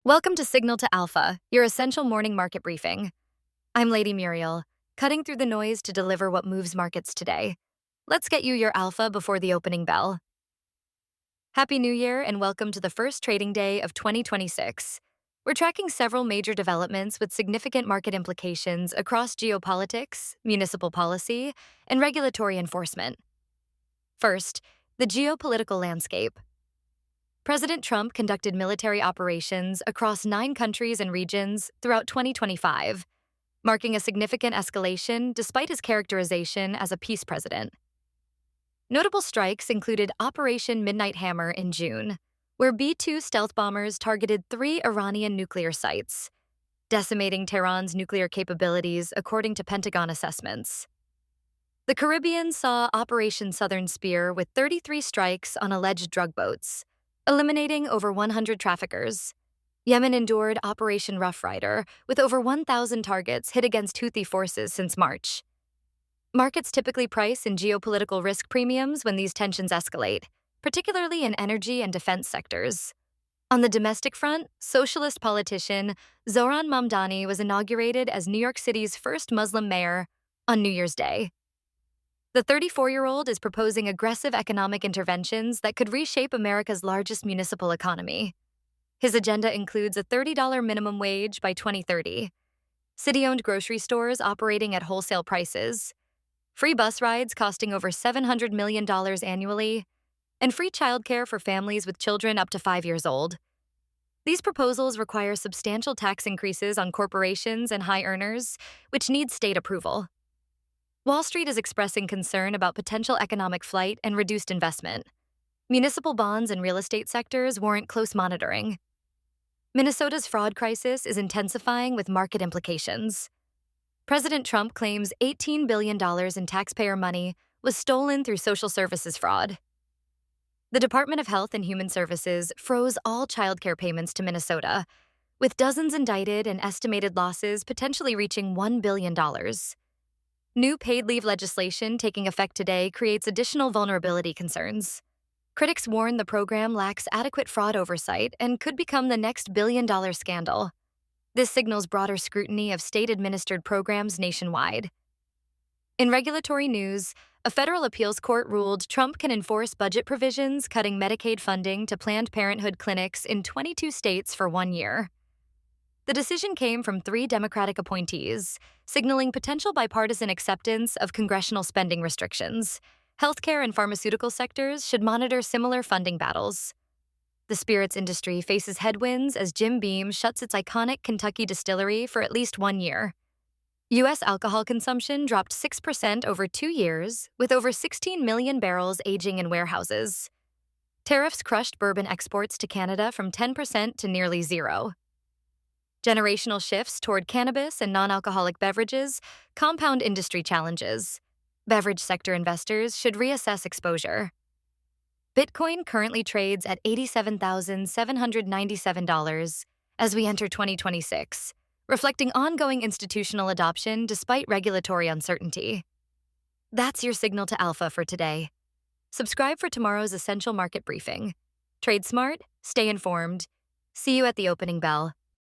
Welcome to Signal to Alpha, your essential morning market briefing. I'm Lady Muriel, cutting through the noise to deliver what moves markets today. Let's get you your alpha before the opening bell. Happy New Year and welcome to the first trading day of 2026. We're tracking several major developments with significant market implications across geopolitics, municipal policy, and regulatory enforcement. First, the geopolitical landscape. President Trump conducted military operations across 9 countries and regions throughout 2025, marking a significant escalation despite his characterization as a peace president. Notable strikes included Operation Midnight Hammer in June, where B-2 stealth bombers targeted 3 Iranian nuclear sites, decimating Tehran's nuclear capabilities according to Pentagon assessments. The Caribbean saw Operation Southern Spear with 33 strikes on alleged drug boats, eliminating over 100 traffickers. Yemen endured Operation Rough Rider, with over 1,000 targets hit against Houthi forces since March. Markets typically price in geopolitical risk premiums when these tensions escalate, particularly in energy and defense sectors. On the domestic front, socialist politician Zohran Mamdani was inaugurated as New York City's first Muslim mayor on New Year's Day. The 34-year-old is proposing aggressive economic interventions that could reshape America's largest municipal economy. His agenda includes a $30 minimum wage by 2030, city-owned grocery stores operating at wholesale prices, free bus rides costing over $700 million annually, and free childcare for families with children up to 5 years old. These proposals require substantial tax increases on corporations and high earners, which need state approval. Wall Street is expressing concern about potential economic flight and reduced investment. Municipal bonds and real estate sectors warrant close monitoring. Minnesota's fraud crisis is intensifying with market implications. President Trump claims $18 billion in taxpayer money was stolen through social services fraud. The Department of Health and Human Services froze all childcare payments to Minnesota, with dozens indicted and estimated losses potentially reaching $1 billion. New paid leave legislation taking effect today creates additional vulnerability concerns. Critics warn the program lacks adequate fraud oversight and could become the next billion-dollar scandal. This signals broader scrutiny of state-administered programs nationwide. In regulatory news, a federal appeals court ruled Trump can enforce budget provisions cutting Medicaid funding to Planned Parenthood clinics in 22 states for 1 year. The decision came from 3 Democratic appointees, signaling potential bipartisan acceptance of congressional spending restrictions. Healthcare and pharmaceutical sectors should monitor similar funding battles. The spirits industry faces headwinds as Jim Beam shuts its iconic Kentucky distillery for at least 1 year. U.S. alcohol consumption dropped 6% over 2 years, with over 16 million barrels aging in warehouses. Tariffs crushed bourbon exports to Canada from 10% to nearly zero. Generational shifts toward cannabis and non-alcoholic beverages compound industry challenges. Beverage sector investors should reassess exposure. Bitcoin currently trades at $87,797 as we enter 2026, reflecting ongoing institutional adoption despite regulatory uncertainty. That's your signal to alpha for today. Subscribe for tomorrow's essential market briefing. Trade smart, stay informed. See you at the opening bell.